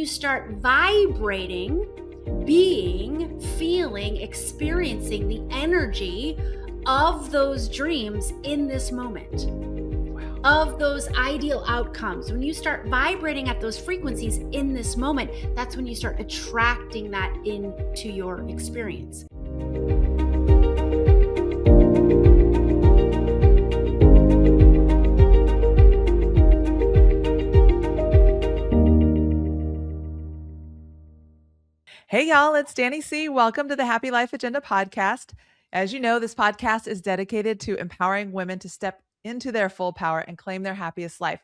start vibrating, being, feeling, experiencing the energy of those dreams in this moment, of those ideal outcomes. When you start vibrating at those frequencies in this moment, that's when you start attracting that into your experience. Hey, y'all, it's Danny C. Welcome to the Happy Life Agenda podcast. As you know, this podcast is dedicated to empowering women to step into their full power and claim their happiest life.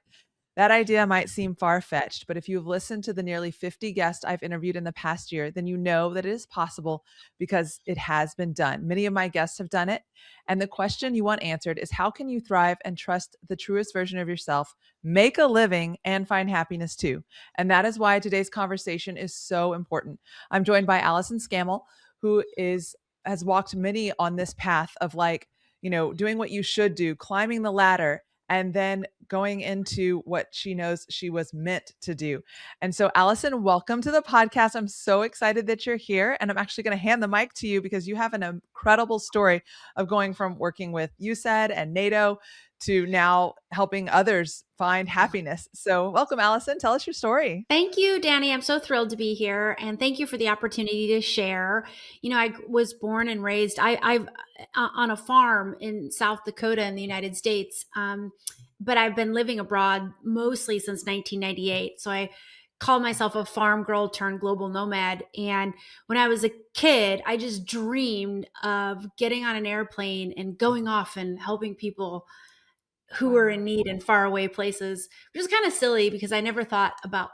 That idea might seem far-fetched, but if you've listened to the nearly 50 guests I've interviewed in the past year, then you know that it is possible because it has been done. Many of my guests have done it. And the question you want answered is, how can you thrive and trust the truest version of yourself, make a living, and find happiness too? And that is why today's conversation is so important. I'm joined by Allyson Scammell, who has walked many on this path of doing what you should do, climbing the ladder, and then going into what she knows she was meant to do. And so, Allyson, welcome to the podcast. I'm so excited that you're here. And I'm actually going to hand the mic to you because you have an incredible story of going from working with USAID and NATO to now helping others find happiness. So welcome, Allyson. Tell us your story. Thank you, Danny. I'm so thrilled to be here. And thank you for the opportunity to share. You know, I was born and raised I've on a farm in South Dakota in the United States. But I've been living abroad mostly since 1998. So I call myself a farm girl turned global nomad. And when I was a kid, I just dreamed of getting on an airplane and going off and helping people who were in need in faraway places, which is kind of silly because I never thought about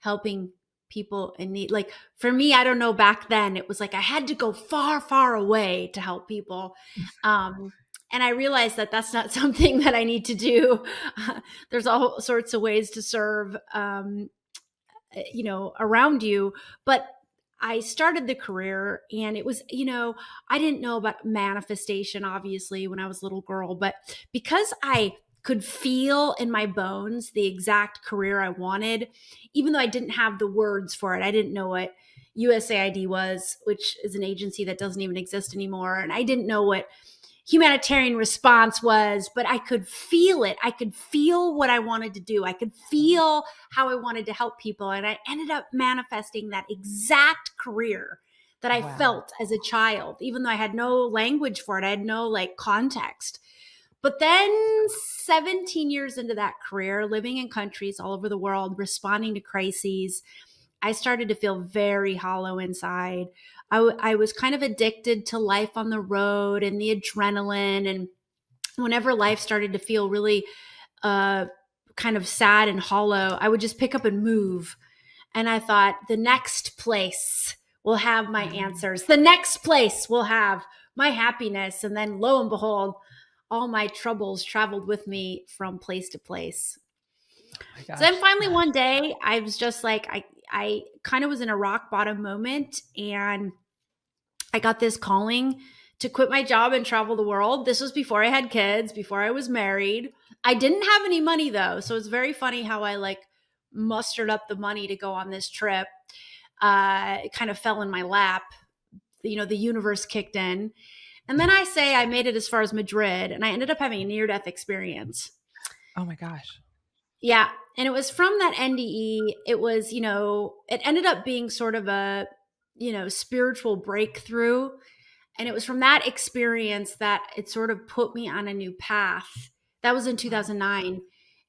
helping people in need. Like for me, I don't know, back then it was like I had to go far, far away to help people. And I realized that that's not something that I need to do. There's all sorts of ways to serve, around you. But I started the career and it was, I didn't know about manifestation, obviously, when I was a little girl, but because I could feel in my bones the exact career I wanted, even though I didn't have the words for it. I didn't know what USAID was, which is an agency that doesn't even exist anymore. And I didn't know what humanitarian response was, but I could feel it. I could feel what I wanted to do. I could feel how I wanted to help people. And I ended up manifesting that exact career that I felt as a child, even though I had no language for it. I had no context. But then 17 years into that career, living in countries all over the world, responding to crises, I started to feel very hollow inside. I was kind of addicted to life on the road and the adrenaline. And whenever life started to feel really kind of sad and hollow, I would just pick up and move. And I thought, the next place will have my answers. The next place will have my happiness. And then lo and behold, all my troubles traveled with me from place to place. Oh so then finally one day I was just I kind of was in a rock bottom moment, and I got this calling to quit my job and travel the world. This was before I had kids, before I was married. I didn't have any money though. So it's very funny how I mustered up the money to go on this trip. It kind of fell in my lap. The universe kicked in. And then I made it as far as Madrid, and I ended up having a near-death experience. Oh my gosh. Yeah. And it was from that NDE. It was, it ended up being sort of a, spiritual breakthrough. And it was from that experience that it sort of put me on a new path. That was in 2009.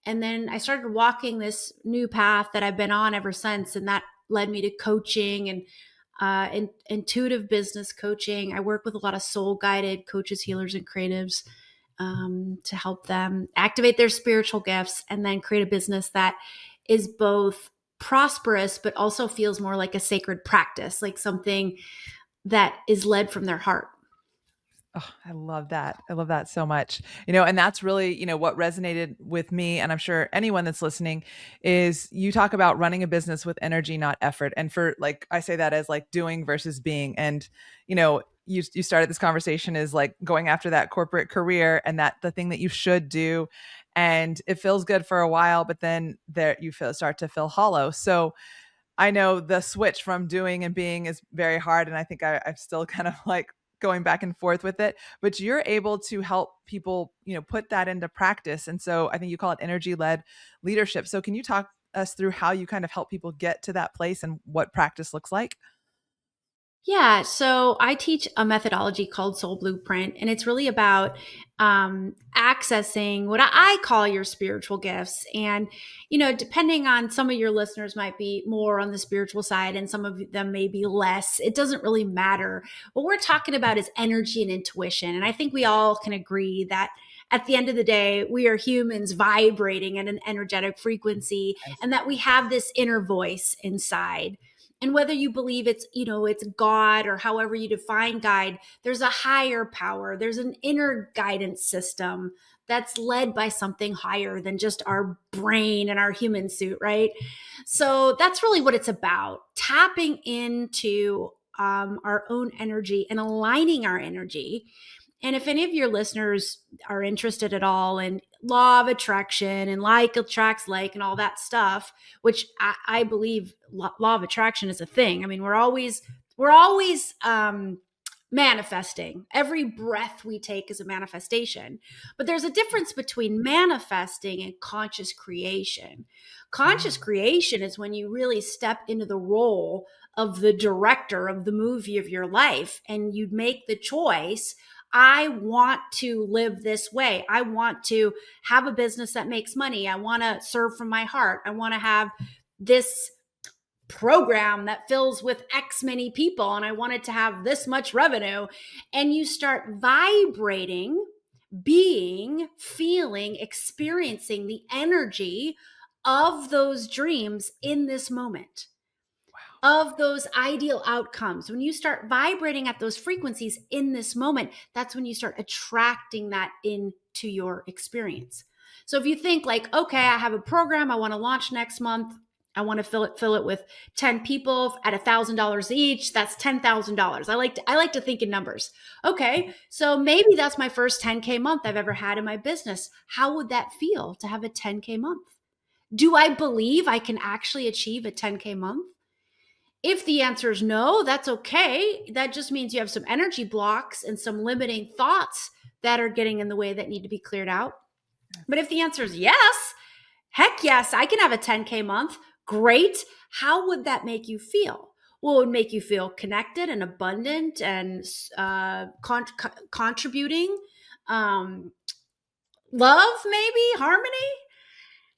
And then I started walking this new path that I've been on ever since. And that led me to coaching and intuitive business coaching. I work with a lot of soul-guided coaches, healers, and creatives to help them activate their spiritual gifts and then create a business that is both prosperous, but also feels more like a sacred practice, like something that is led from their heart. Oh, I love that. I love that so much. And that's really, what resonated with me, and I'm sure anyone that's listening, is you talk about running a business with energy, not effort. And for I say that as doing versus being. And, you started this conversation is going after that corporate career and that the thing that you should do. And it feels good for a while, but then you start to feel hollow. So I know the switch from doing and being is very hard. And I think I'm still kind of like going back and forth with it, but you're able to help people, put that into practice. And so I think you call it energy led leadership. So can you talk us through how you kind of help people get to that place and what practice looks like? Yeah, so I teach a methodology called Soul Blueprint, and it's really about accessing what I call your spiritual gifts. And, depending on, some of your listeners might be more on the spiritual side and some of them may be less. It doesn't really matter. What we're talking about is energy and intuition. And I think we all can agree that at the end of the day, we are humans vibrating at an energetic frequency, and that we have this inner voice inside. And whether you believe it's God or however you define guide, there's a higher power, there's an inner guidance system that's led by something higher than just our brain and our human suit, right? So that's really what it's about, tapping into our own energy and aligning our energy. And if any of your listeners are interested at all in law of attraction and like attracts like and all that stuff, which I believe law of attraction is a thing. I mean, we're always manifesting. Every breath we take is a manifestation. But there's a difference between manifesting and conscious creation. Conscious creation is when you really step into the role of the director of the movie of your life and you make the choice. I want to live this way. I want to have a business that makes money. I want to serve from my heart. I want to have this program that fills with X many people, and I want it to have this much revenue. And you start vibrating, being, feeling, experiencing the energy of those dreams in this moment, of those ideal outcomes. When you start vibrating at those frequencies in this moment, that's when you start attracting that into your experience. So if you think like, okay, I have a program I want to launch next month. I want to fill it with 10 people at $1,000 each. That's $10,000. I like to think in numbers. Okay, so maybe that's my first 10K month I've ever had in my business. How would that feel to have a 10K month? Do I believe I can actually achieve a 10K month? If the answer is no, that's okay. That just means you have some energy blocks and some limiting thoughts that are getting in the way that need to be cleared out. But if the answer is yes, heck yes, I can have a 10K month. Great. How would that make you feel? Well, it would make you feel connected and abundant and contributing, love, maybe harmony.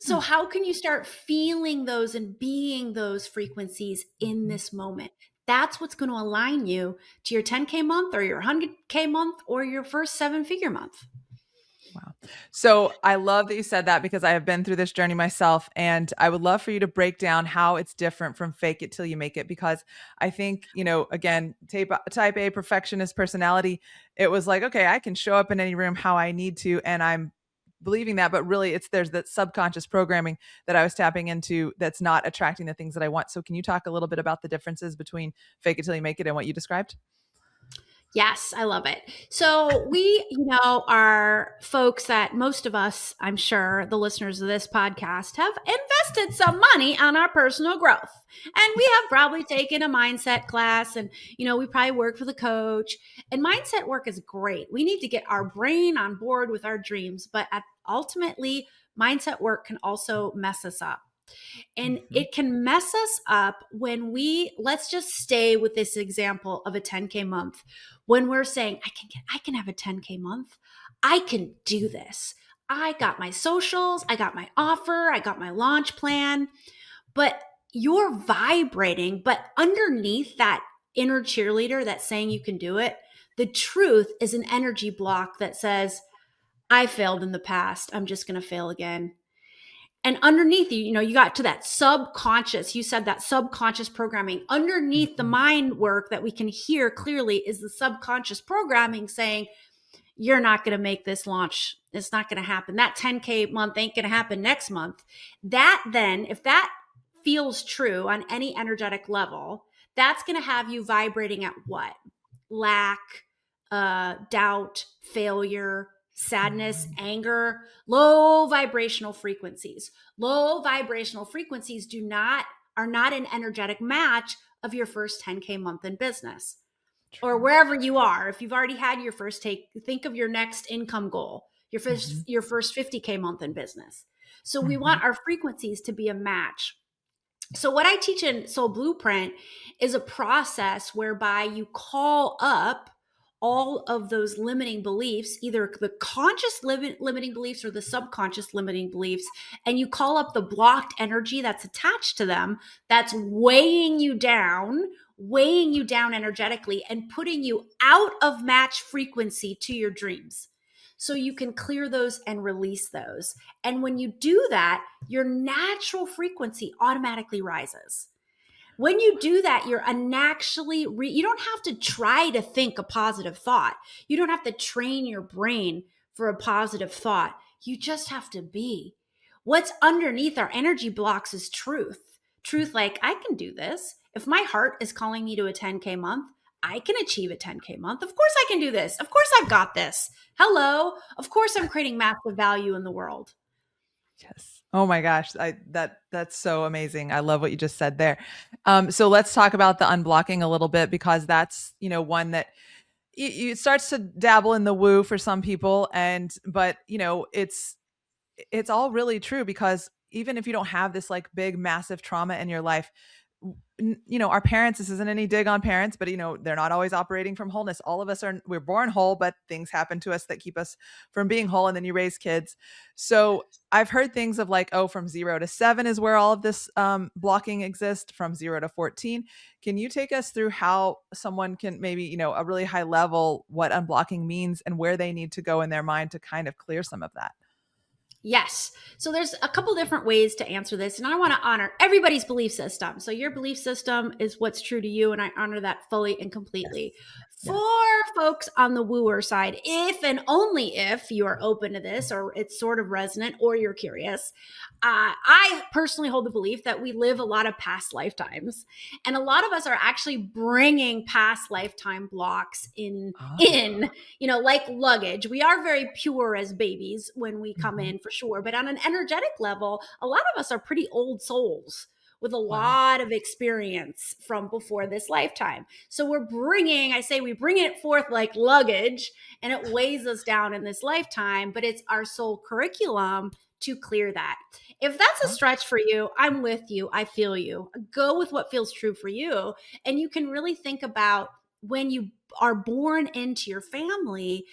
So, how can you start feeling those and being those frequencies in this moment? That's what's going to align you to your 10K month or your 100K month or your first 7-figure month. Wow. So I love that you said that because I have been through this journey myself. And I would love for you to break down how it's different from fake it till you make it. Because I think, again, type A perfectionist personality, it was like, okay, I can show up in any room how I need to. And I'm believing that, but really there's that subconscious programming that I was tapping into that's not attracting the things that I want. So can you talk a little bit about the differences between fake it till you make it and what you described? Yes, I love it. So we, are folks that most of us, I'm sure the listeners of this podcast have invested some money on our personal growth. And we have probably taken a mindset class and, we probably worked with a coach, and mindset work is great. We need to get our brain on board with our dreams, but ultimately mindset work can also mess us up. And it can mess us up when let's just stay with this example of a 10K month. When we're saying, I can have a 10K month. I can do this. I got my socials. I got my offer. I got my launch plan. But you're vibrating, but underneath that inner cheerleader that's saying you can do it, the truth is an energy block that says, I failed in the past. I'm just going to fail again. And underneath you got to that subconscious, you said that subconscious programming. Underneath the mind work that we can hear clearly is the subconscious programming saying, you're not going to make this launch. It's not going to happen. That 10K month ain't going to happen next month. That then, if that feels true on any energetic level, that's going to have you vibrating at what? Lack, doubt, failure, sadness, anger, low vibrational frequencies. Low vibrational frequencies do not are not an energetic match of your first 10K month in business or True. wherever you are. If you've already had your first take, think of your next income goal, Mhm. your first 50K month in business. So we Mhm. want our frequencies to be a match. So what I teach in Soul Blueprint is a process whereby you call up all of those limiting beliefs, either the conscious limiting beliefs or the subconscious limiting beliefs, and you call up the blocked energy that's attached to them, that's weighing you down energetically and putting you out of match frequency to your dreams. So you can clear those and release those. And when you do that, your natural frequency automatically rises. When you do that, you're you don't have to try to think a positive thought. You don't have to train your brain for a positive thought. You just have to be. What's underneath our energy blocks is truth. Truth like, I can do this. If my heart is calling me to a 10K month, I can achieve a 10K month. Of course I can do this. Of course I've got this. Hello. Of course I'm creating massive value in the world. Yes. Oh my gosh, that's so amazing. I love what you just said there. So let's talk about the unblocking a little bit because that's one that it starts to dabble in the woo for some people, and but it's all really true because even if you don't have this like big massive trauma in your life, our parents, this isn't any dig on parents, but they're not always operating from wholeness. All of us we're born whole, but things happen to us that keep us from being whole, and then you raise kids. So I've heard things of like, oh, from 0 to 7 is where all of this blocking exists, from 0 to 14. Can you take us through how someone can maybe a really high level what unblocking means and where they need to go in their mind to kind of clear some of that? Yes. So there's a couple different ways to answer this, and I want to honor everybody's belief system. So your belief system is what's true to you, and I honor that fully and Yes. completely. For Yes. folks on the wooer side, if and only if you are open to this, or it's sort of resonant, or you're curious, I personally hold the belief that we live a lot of past lifetimes, and a lot of us are actually bringing past lifetime blocks Ah. like luggage. We are very pure as babies when we come Mhm. in for sure. But on an energetic level, a lot of us are pretty old souls with a Wow. lot of experience from before this lifetime. So we bring it forth like luggage and it weighs us down in this lifetime, but it's our soul curriculum to clear that. If that's a Huh? stretch for you, I'm with you. I feel you. Go with what feels true for you. And you can really think about when you are born into your family,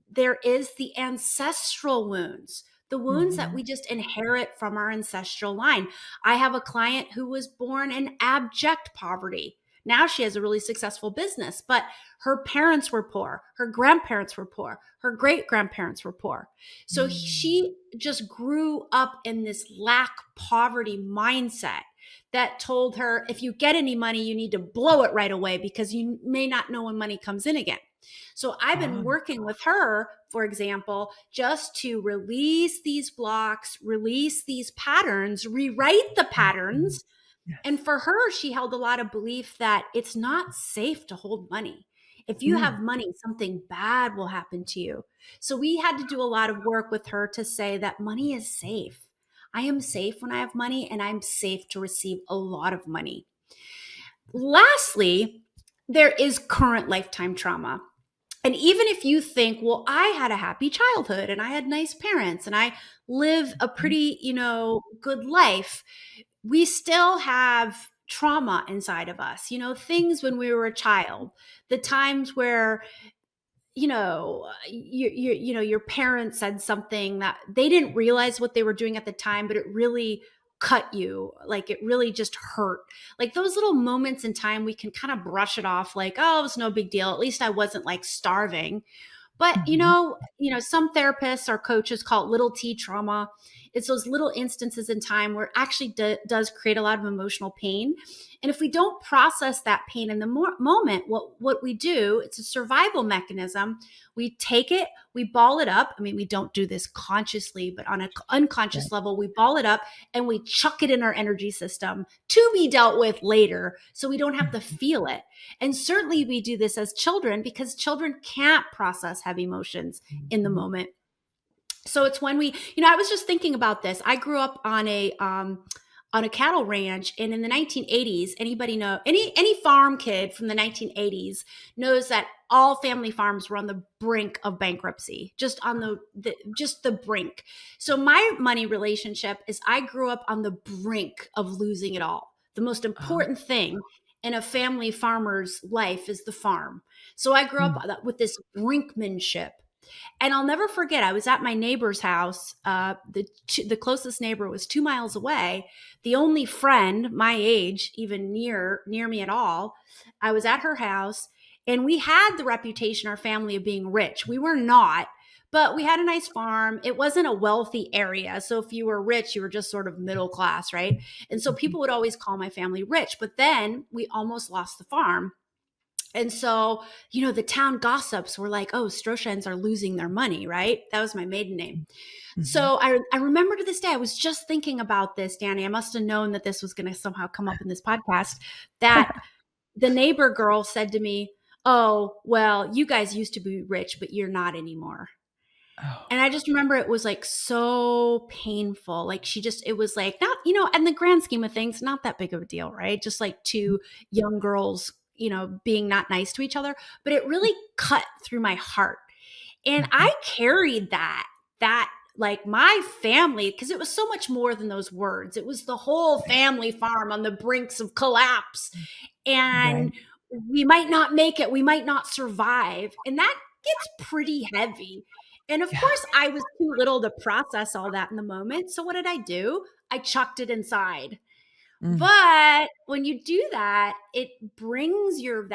there is the ancestral wounds, the wounds that Mhm. we just inherit from our ancestral line. I have a client who was born in abject poverty. Now she has a really successful business, but her parents were poor, her grandparents were poor, her great grandparents were poor. So Mm. she just grew up in this lack poverty mindset that told her if you get any money, you need to blow it right away because you may not know when money comes in again. So I've been Ah. working with her, for example, just to release these blocks, release these patterns, rewrite the Mhm. patterns. And Yes. for her, she held a lot of belief that it's not safe to hold money. If you have Mm. money, something bad will happen to you. So we had to do a lot of work with her to say that money is safe. I am safe when I have money, and I'm safe to receive a lot of money. Lastly, there is current lifetime trauma. And even if you think, well, I had a happy childhood and I had nice parents and I live a Mhm. pretty, good life, we still have trauma inside of us. Things when we were a child, the times where your parents said something that they didn't realize what they were doing at the time, but it really cut you, like it really just hurt. Like those little moments in time, we can kind of brush it off like, oh, it was no big deal, at least I wasn't like starving. But Mhm. some therapists or coaches call it little t trauma. It's those little instances in time where it actually does create a lot of emotional pain. And if we don't process that pain in the moment, what we do, it's a survival mechanism. We take it, we ball it up. I mean, we don't do this consciously, but on an unconscious Right. level, we ball it up and we chuck it in our energy system to be dealt with later so we don't have to Mhm. feel it. And certainly we do this as children because children can't process heavy emotions in the Mhm. moment. So it's when I was just thinking about this. I grew up on on a cattle ranch. And in the 1980s, anybody know any farm kid from the 1980s knows that all family farms were on the brink of bankruptcy, just on just the brink. So my money relationship is I grew up on the brink of losing it all. The most Oh. important thing in a family farmer's life is the farm. So I grew Mm. up with this brinkmanship. And I'll never forget, I was at my neighbor's house. The closest neighbor was 2 miles away. The only friend my age, even near me at all, I was at her house, and we had the reputation, our family, of being rich. We were not, but we had a nice farm. It wasn't a wealthy area. So if you were rich, you were just sort of middle class, right? And so Mhm. people would always call my family rich. But then we almost lost the farm. And so, the town gossips were like, oh, Stroshans are losing their money, right? That was my maiden name. Mhm. So I remember to this day, I was just thinking about this, Danny. I must have known that this was going to somehow come up in this podcast, that the neighbor girl said to me, oh, well, you guys used to be rich, but you're not anymore. Oh. And I just remember it was like so painful. Like it was like, not, in the grand scheme of things, not that big of a deal, right? Just like two young girls, being not nice to each other. But it really cut through my heart. And Mhm. I carried that like my family, because it was so much more than those words. It was the whole family farm on the brinks of collapse. And Right. we might not make it, we might not survive. And that gets pretty heavy. And of Yeah. course, I was too little to process all that in the moment. So what did I do? I chucked it inside. Mm. But when you do that, it brings you're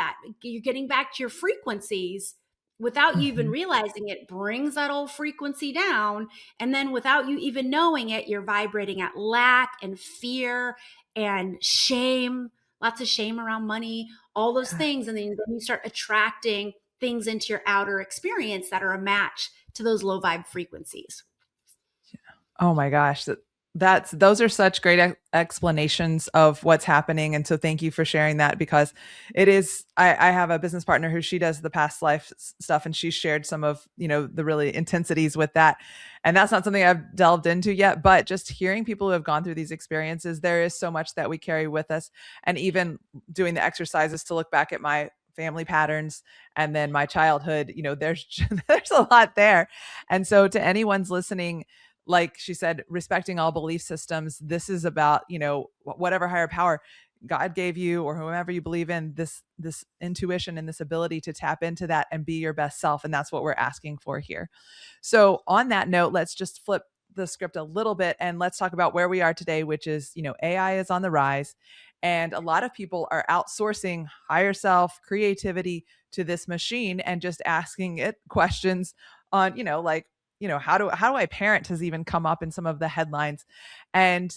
getting back to your frequencies without you even Mhm. realizing it, brings that old frequency down. And then without you even knowing it, you're vibrating at lack and fear and shame, lots of shame around money, all those Yeah. things. And then you start attracting things into your outer experience that are a match to those low vibe frequencies. Oh my gosh, those are such great explanations of what's happening, and so thank you for sharing that because it is. I have a business partner who she does the past life stuff, and she shared some of the really intensities with that, and that's not something I've delved into yet. But just hearing people who have gone through these experiences, there is so much that we carry with us, and even doing the exercises to look back at my family patterns and then my childhood, there's there's a lot there, and so to anyone's listening, like she said, respecting all belief systems. This is about, whatever higher power God gave you or whomever you believe in, this intuition and this ability to tap into that and be your best self. And that's what we're asking for here. So on that note, let's just flip the script a little bit and let's talk about where we are today, which is, AI is on the rise. And a lot of people are outsourcing higher self creativity to this machine and just asking it questions on, like, how do I parent has even come up in some of the headlines. And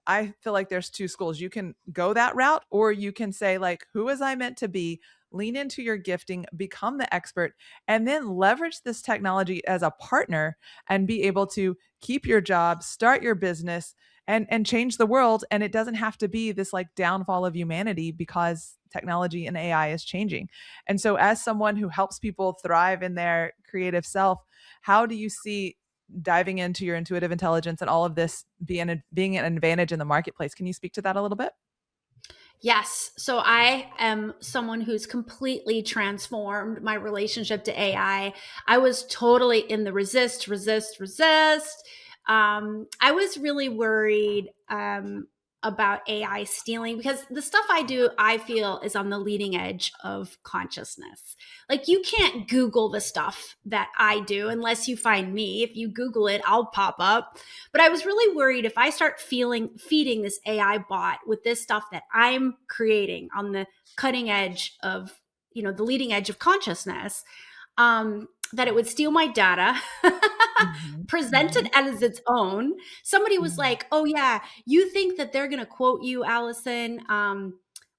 I feel like there's two schools. You can go that route, or you can say, like, who was I meant to be? Lean into your gifting, become the expert, and then leverage this technology as a partner and be able to keep your job, start your business, and change the world. And it doesn't have to be this like downfall of humanity because technology and AI is changing. And so, as someone who helps people thrive in their creative self, how do you see diving into your intuitive intelligence and all of this being an advantage in the marketplace? Can you speak to that a little bit? Yes. So I am someone who's completely transformed my relationship to AI. I was totally in the resist, resist, resist. I was really worried about AI stealing because the stuff I do, I feel, is on the leading edge of consciousness. Like, you can't Google the stuff that I do unless you find me. If you Google it, I'll pop up. But I was really worried if I start feeding this AI bot with this stuff that I'm creating on the cutting edge of, the leading edge of consciousness, that it would steal my data, Mhm, present it mhm, as its own. Somebody was mm. like, "Oh yeah, you think that they're going to quote you, Allyson,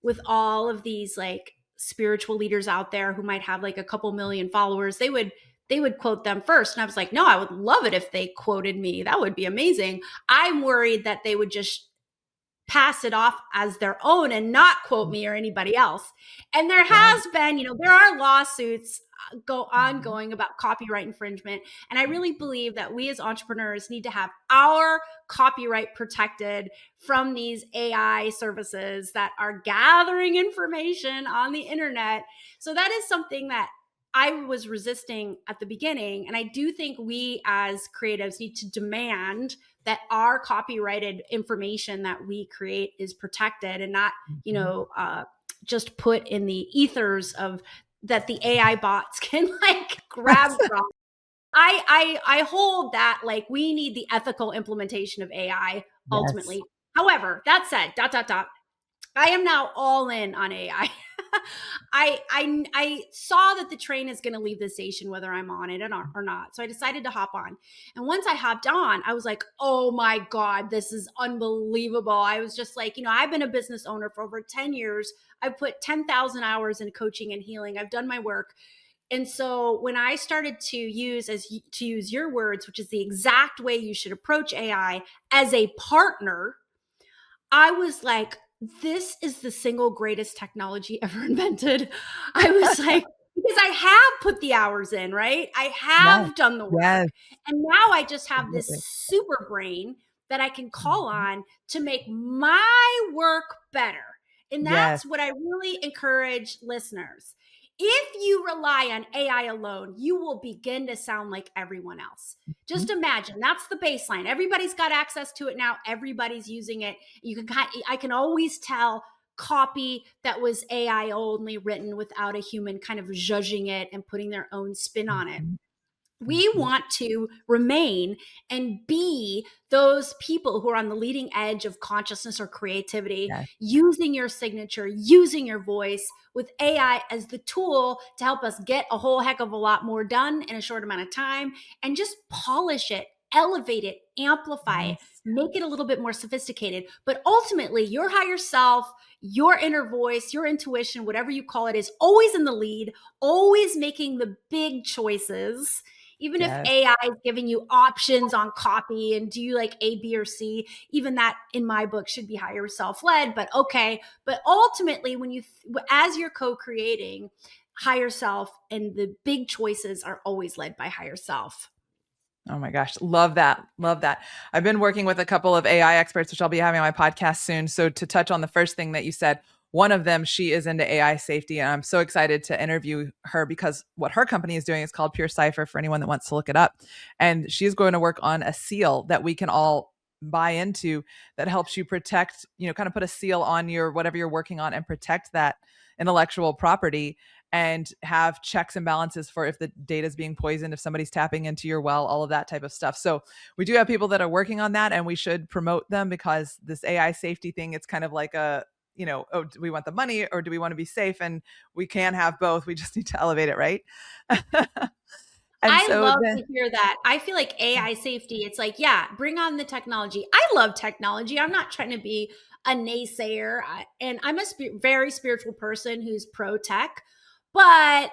with all of these like spiritual leaders out there who might have like a couple million followers? They would quote them first." And I was like, "No, I would love it if they quoted me. That would be amazing." I'm worried that they would just pass it off as their own and not quote me or anybody else. And there Right. has been, there are lawsuits go Mhm. ongoing about copyright infringement. And I really believe that we as entrepreneurs need to have our copyright protected from these AI services that are gathering information on the internet. So that is something that I was resisting at the beginning. And I do think we as creatives need to demand that our copyrighted information that we create is protected and not, Mhm. just put in the ethers of that the AI bots can like grab from. I hold that like we need the ethical implementation of AI Yes. ultimately. However, that said, dot dot dot, I am now all in on AI. I saw that the train is going to leave the station whether I'm on it or not. So I decided to hop on. And once I hopped on, I was like, "Oh my god, this is unbelievable." I was just like, I've been a business owner for over 10 years. I've put 10,000 hours in coaching and healing. I've done my work. And so when I started to use your words, which is the exact way you should approach AI as a partner, I was like, this is the single greatest technology ever invented. I was like, because I have put the hours in, right? I Yes. have done the Yes. work. And now I just have this Absolutely. super brain that I can call Mhm. on to make my work better. And Yes. that's what I really encourage listeners. If you rely on AI alone, you will begin to sound like everyone else. Mhm. Just imagine that's the baseline. Everybody's got access to it now. Everybody's using it. I can always tell copy that was AI only written without a human kind of judging it and putting their own spin on it. Mhm. We Mhm. want to remain and be those people who are on the leading edge of consciousness or creativity, Yes. using your signature, using your voice with AI as the tool to help us get a whole heck of a lot more done in a short amount of time and just polish it, elevate it, amplify it, Yes. make it a little bit more sophisticated. But ultimately, your higher self, your inner voice, your intuition, whatever you call it, is always in the lead, always making the big choices, even if Yes. AI is giving you options on copy and do you like A, B, or C, even that in my book should be higher self led, but okay. But ultimately, as you're co creating, higher self and the big choices are always led by higher self. Oh my gosh, love that. Love that. I've been working with a couple of AI experts, which I'll be having on my podcast soon. So to touch on the first thing that you said, one of them, she is into AI safety, and I'm so excited to interview her because what her company is doing is called Pure Cipher for anyone that wants to look it up. And she's going to work on a seal that we can all buy into that helps you protect, kind of put a seal on your whatever you're working on and protect that intellectual property and have checks and balances for if the data is being poisoned, if somebody's tapping into your well, all of that type of stuff. So we do have people that are working on that, and we should promote them because this AI safety thing, it's kind of like oh, do we want the money or do we want to be safe? And we can have both. We just need to elevate it, right? And I so love then, to hear that. I feel like AI safety, it's like, yeah, bring on the technology. I love technology. I'm not trying to be a naysayer. And I'm a very spiritual person who's pro tech. But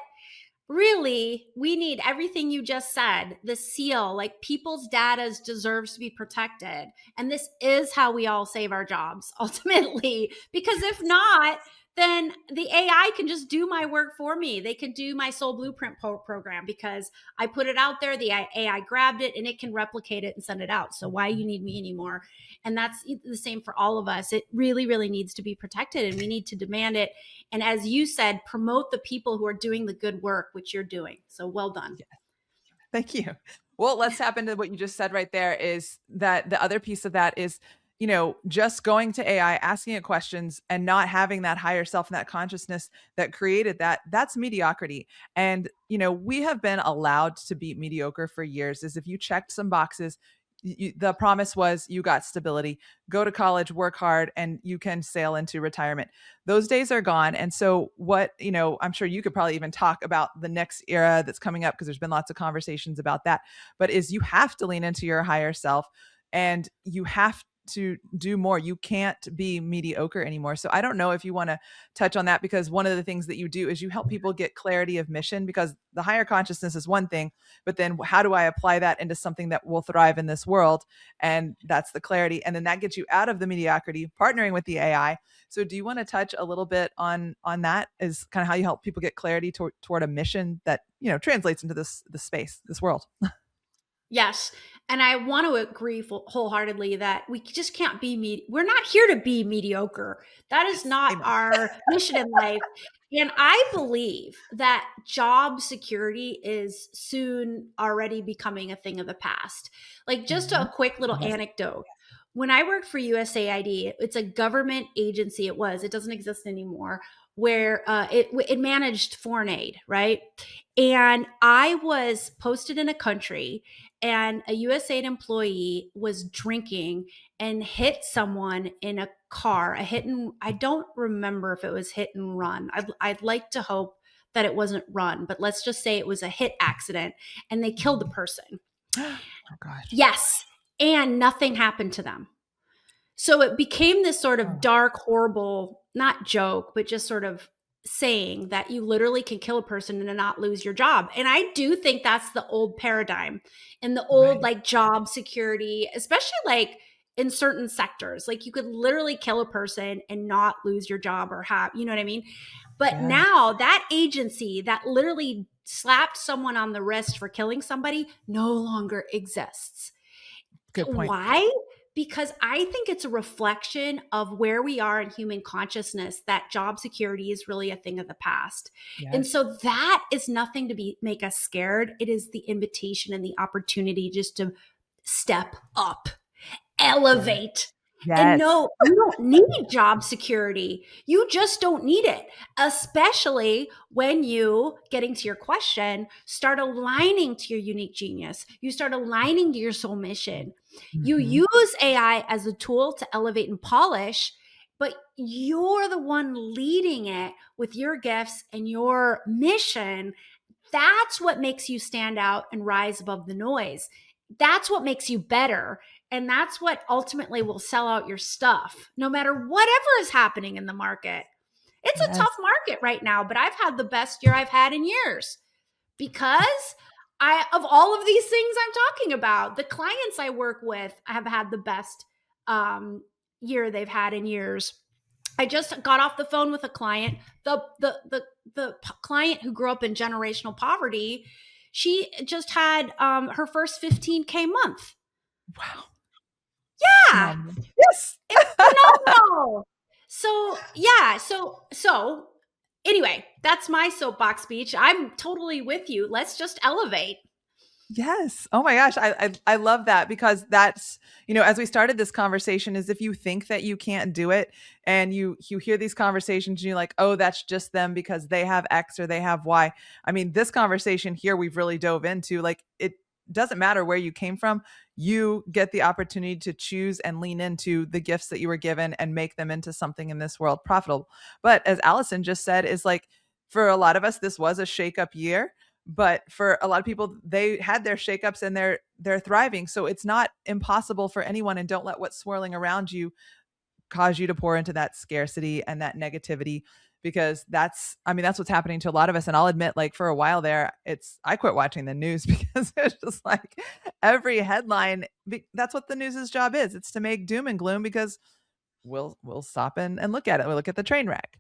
really, we need everything you just said, the seal, like people's data deserves to be protected. And this is how we all save our jobs ultimately. Because if not, then the AI can just do my work for me. They can do my soul blueprint program because I put it out there, the AI grabbed it and it can replicate it and send it out. So why you need me anymore? And that's the same for all of us. It really, really needs to be protected and we need to demand it. And as you said, promote the people who are doing the good work, which you're doing. So well done. yeah, thank you. Well, let's tap into what you just said right there is that the other piece of that is, just going to AI, asking it questions and not having that higher self and that consciousness that created that, that's mediocrity. And, we have been allowed to be mediocre for years. Is if you checked some boxes, the promise was you got stability, go to college, work hard, and you can sail into retirement. Those days are gone. And so what, I'm sure you could probably even talk about the next era that's coming up because there's been lots of conversations about that, but is you have to lean into your higher self and you have to do more. You can't be mediocre anymore. So I don't know if you want to touch on that, because one of the things that you do is you help people get clarity of mission, because the higher consciousness is one thing, but then how do I apply that into something that will thrive in this world? And that's the clarity. And then that gets you out of the mediocrity, partnering with the AI. So do you want to touch a little bit on that, is kind of how you help people get clarity toward a mission that, translates into this space, this world? Yes. And I want to agree wholeheartedly that we just can't be we're not here to be mediocre. That is Yes. not Amen. our mission in life. And I believe that job security is soon already becoming a thing of the past. Like, just Mhm. a quick little Yes. anecdote. When I worked for USAID, it's a government agency. It doesn't exist anymore, where it managed foreign aid, right? And I was posted in a country, and a USAID employee was drinking and hit someone in a car. I don't remember if it was hit and run. I'd like to hope that it wasn't run, but let's just say it was a hit accident, and they killed the person. Oh gosh. Yes. And nothing happened to them. So it became this sort of Oh, dark, horrible, not joke, but just sort of saying that you literally can kill a person and not lose your job. And I do think that's the old paradigm and the old, right. like, job security, especially like in certain sectors. Like, you could literally kill a person and not lose your job or have, you know what I mean? But Yes. now that agency that literally slapped someone on the wrist for killing somebody no longer exists. Good point. Why? Because I think it's a reflection of where we are in human consciousness, that job security is really a thing of the past. And Yes. so that is nothing to make us scared. It is the invitation and the opportunity just to step up, Yes. elevate. And Yes. no, you don't need job security. You just don't need it, especially when you, getting to your question, start aligning to your unique genius. You start aligning to your soul mission. You Mhm. use AI as a tool to elevate and polish, but you're the one leading it with your gifts and your mission. That's what makes you stand out and rise above the noise. That's what makes you better. And that's what ultimately will sell out your stuff, no matter whatever is happening in the market. It's a tough Yes. market right now, but I've had the best year I've had in years because of all of these things I'm talking about. The clients I work with have had the best year they've had in years. I just got off the phone with a client. The client who grew up in generational poverty, she just had her first 15K month. Wow. Yeah, Phenomenal. Yes. it's phenomenal. So yeah, so anyway, that's my soapbox speech. I'm totally with you. Let's just elevate. Yes. Oh my gosh. I love that, because that's, as we started this conversation, is if you think that you can't do it, and you hear these conversations and you're like, oh, that's just them because they have X or they have Y. I mean, this conversation here, we've really dove into, like, it doesn't matter where you came from. You get the opportunity to choose and lean into the gifts that you were given and make them into something in this world profitable. But as Allyson just said, is like, for a lot of us, this was a shakeup year, but for a lot of people, they had their shakeups and they're thriving. So it's not impossible for anyone. And don't let what's swirling around you cause you to pour into that scarcity and that negativity, because that's what's happening to a lot of us. And I'll admit, like, for a while there, I quit watching the news because it's just like every headline. That's what the news's job is. It's to make doom and gloom, because we'll stop and look at it. We'll look at the train wreck.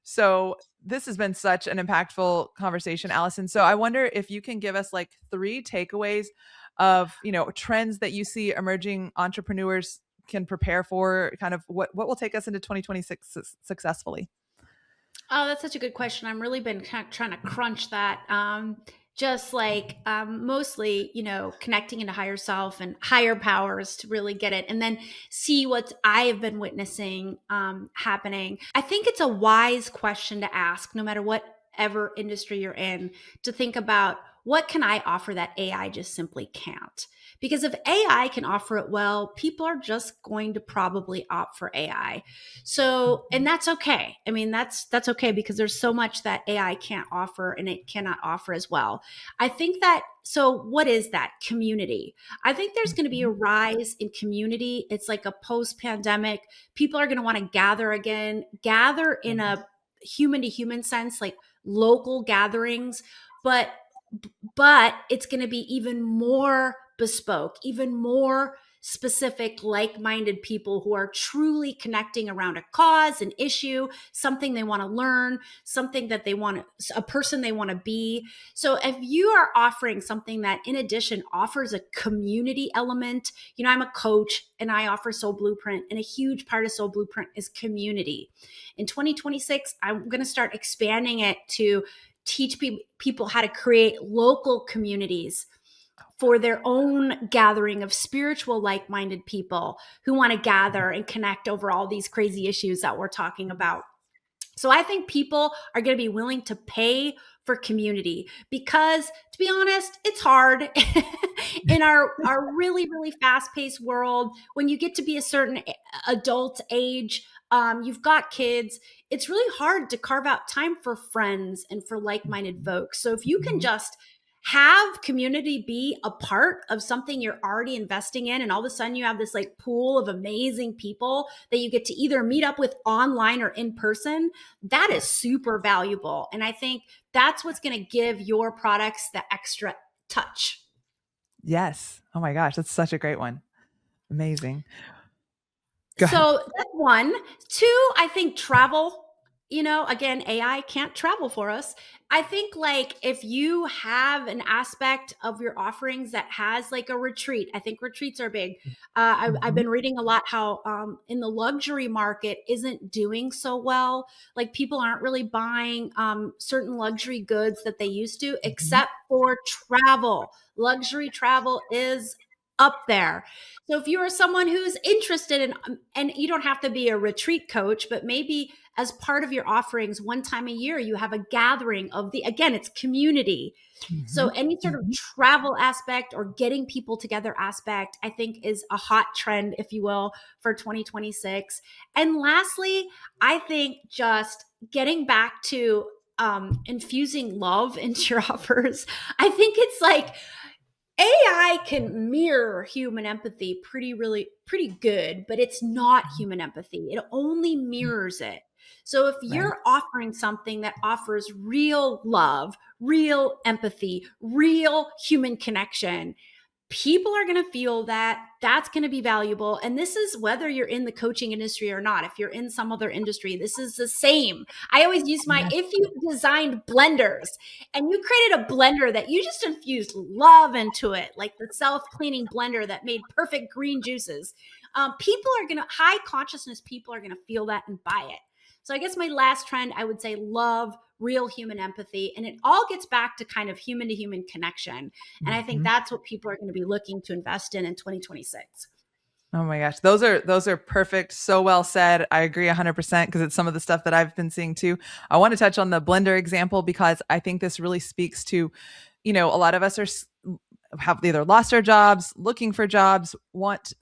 So this has been such an impactful conversation, Allyson. So I wonder if you can give us like 3 takeaways of, trends that you see emerging entrepreneurs can prepare for, kind of what will take us into 2026 successfully. Oh, that's such a good question. I'm really been trying to crunch that. Just like mostly, connecting into higher self and higher powers to really get it, and then see what I have been witnessing happening. I think it's a wise question to ask, no matter whatever industry you're in, to think about what can I offer that AI just simply can't? Because if AI can offer it well, people are just going to probably opt for AI. So, and Mhm. that's okay. I mean, that's okay because there's so much that AI can't offer and it cannot offer as well. I think that, so what is that? Community. I think there's going to be a Mhm. rise in community. It's like a post-pandemic. People are going to want to gather again, gather in Yes. a human to human sense, like local gatherings, but but it's going to be even more bespoke, even more specific, like-minded people who are truly connecting around a cause, an issue, something they want to learn, something that they want to, a person they want to be. So if you are offering something that in addition offers a community element, I'm a coach and I offer Soul Blueprint, and a huge part of Soul Blueprint is community. In 2026, I'm going to start expanding it to teach people how to create local communities for their own gathering of spiritual like-minded people who want to gather and connect over all these crazy issues that we're talking about. So I think people are going to be willing to pay for community because, to be honest, it's hard in our really, really fast-paced world. When you get to be a certain adult age, you've got kids, it's really hard to carve out time for friends and for like-minded Mhm. folks. So if you can Mhm. just have community be a part of something you're already investing in, and all of a sudden you have this like pool of amazing people that you get to either meet up with online or in person, that is Yes. super valuable. And I think that's what's going to give your products the extra touch. Yes. Oh my gosh, that's such a great one. Amazing. Go ahead. So that's one. Two, I think travel. Again, AI can't travel for us. I think like if you have an aspect of your offerings that has like a retreat, I think retreats are big. I've Mhm. been reading a lot how in the luxury market isn't doing so well. Like people aren't really buying certain luxury goods that they used to, Mhm. except for travel. Luxury travel is up there. So if you are someone who's interested in, and you don't have to be a retreat coach, but maybe as part of your offerings, one time a year, you have a gathering of again, it's community. So Mhm. any sort of Mhm. travel aspect or getting people together aspect, I think is a hot trend, if you will, for 2026. And lastly, I think just getting back to infusing love into your offers. I think it's like, AI can mirror human empathy pretty good, but it's not human empathy. It only Mhm. mirrors it. So if Right. you're offering something that offers real love, real empathy, real human connection, people are going to feel that that's going to be valuable. And this is whether you're in the coaching industry or not. If you're in some other industry, this is the same. I always use Yes. if you designed blenders and you created a blender that you just infused love into it, like the self-cleaning blender that made perfect green juices, people are going to, high consciousness people are going to feel that and buy it. So I guess my last trend, I would say love, real human empathy. And it all gets back to kind of human to human connection. And I think Mhm. that's what people are going to be looking to invest in 2026. Oh my gosh. Those are perfect. So well said. I agree 100% because it's some of the stuff that I've been seeing too. I want to touch on the blender example because I think this really speaks to, a lot of us have either lost our jobs, looking for jobs, want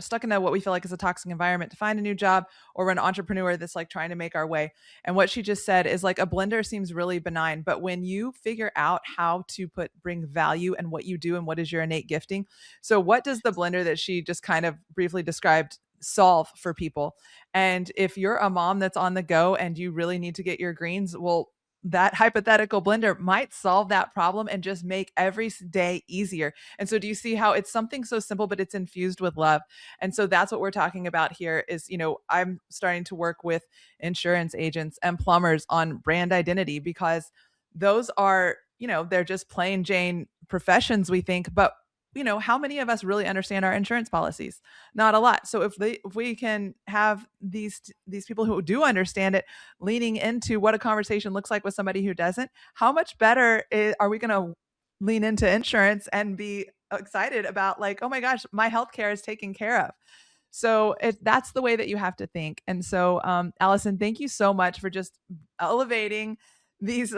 stuck in what we feel like is a toxic environment to find a new job, or we're an entrepreneur that's like trying to make our way. And what she just said is like a blender seems really benign, but when you figure out how to bring value and what you do and what is your innate gifting. So what does the blender that she just kind of briefly described solve for people? And if you're a mom that's on the go and you really need to get your greens, well, that hypothetical blender might solve that problem and just make every day easier. And so do you see how it's something so simple, but it's infused with love? And so that's what we're talking about here is, I'm starting to work with insurance agents and plumbers on brand identity because those are, they're just plain Jane professions, we think, but how many of us really understand our insurance policies? Not a lot. So if we can have these people who do understand it leaning into what a conversation looks like with somebody who doesn't, how much better are we going to lean into insurance and be excited about like, oh my gosh, my healthcare is taken care of. So that's the way that you have to think. And so, Allyson, thank you so much for just elevating these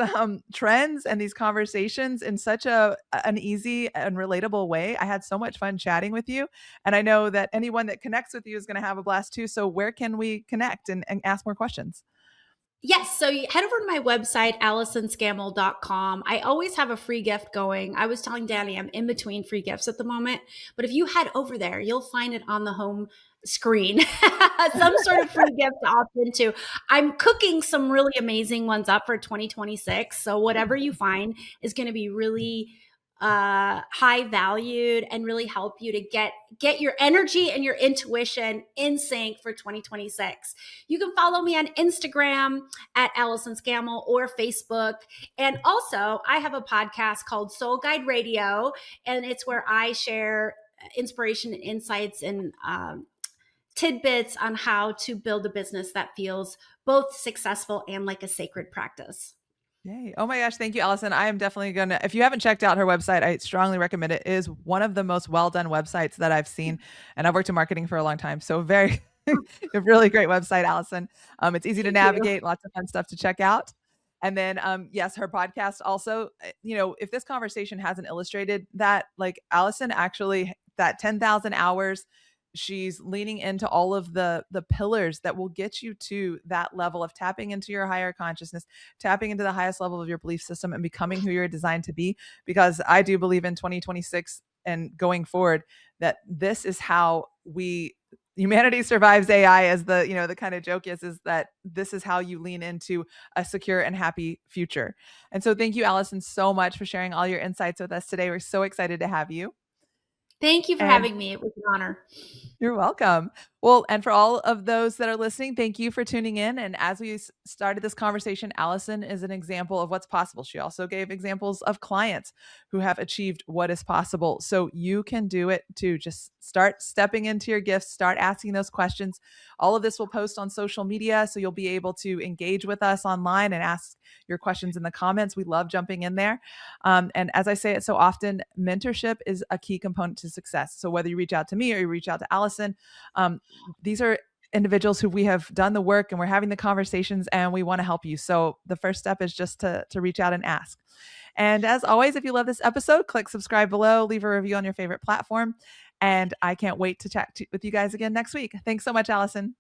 trends and these conversations in such an easy and relatable way. I had so much fun chatting with you, and I know that anyone that connects with you is going to have a blast too. So where can we connect and ask more questions? Yes. So you head over to my website, AllysonScammell.com. I always have a free gift going. I was telling Danny I'm in between free gifts at the moment, but if you head over there, you'll find it on the home screen, some sort of free gift to opt into. I'm cooking some really amazing ones up for 2026. So whatever you find is going to be really high valued and really help you to get your energy and your intuition in sync for 2026. You can follow me on Instagram at Allyson Scammell or Facebook. And also, I have a podcast called Soul Guide Radio, and it's where I share inspiration and insights and tidbits on how to build a business that feels both successful and like a sacred practice. Yay. Oh my gosh. Thank you, Allison. I am definitely going to, if you haven't checked out her website, I strongly recommend it. It is one of the most well done websites that I've seen. And I've worked in marketing for a long time. So very, a really great website, Allison. It's easy to Thank you. navigate, lots of fun stuff to check out. And then, yes, her podcast also, if this conversation hasn't illustrated that, like Allison actually, that 10,000 hours, she's leaning into all of the pillars that will get you to that level of tapping into your higher consciousness, tapping into the highest level of your belief system and becoming who you're designed to be. Because I do believe in 2026 and going forward that this is how humanity survives AI, as the kind of joke is that this is how you lean into a secure and happy future. And so thank you, Allison, so much for sharing all your insights with us today. We're so excited to have you. Thank you for And having me. It was an honor. you're welcome. Well, and for all of those that are listening, thank you for tuning in. And as we started this conversation, Allison is an example of what's possible. She also gave examples of clients who have achieved what is possible. So you can do it too. Just start stepping into your gifts, start asking those questions. All of this will post on social media, so you'll be able to engage with us online and ask your questions in the comments. We love jumping in there. And as I say it so often, mentorship is a key component to success. So whether you reach out to me or you reach out to Allison, these are individuals who we have done the work and we're having the conversations and we want to help you. So the first step is just to reach out and ask. And as always, if you love this episode, click subscribe below, leave a review on your favorite platform. And I can't wait to chat with you guys again next week. Thanks so much, Allison.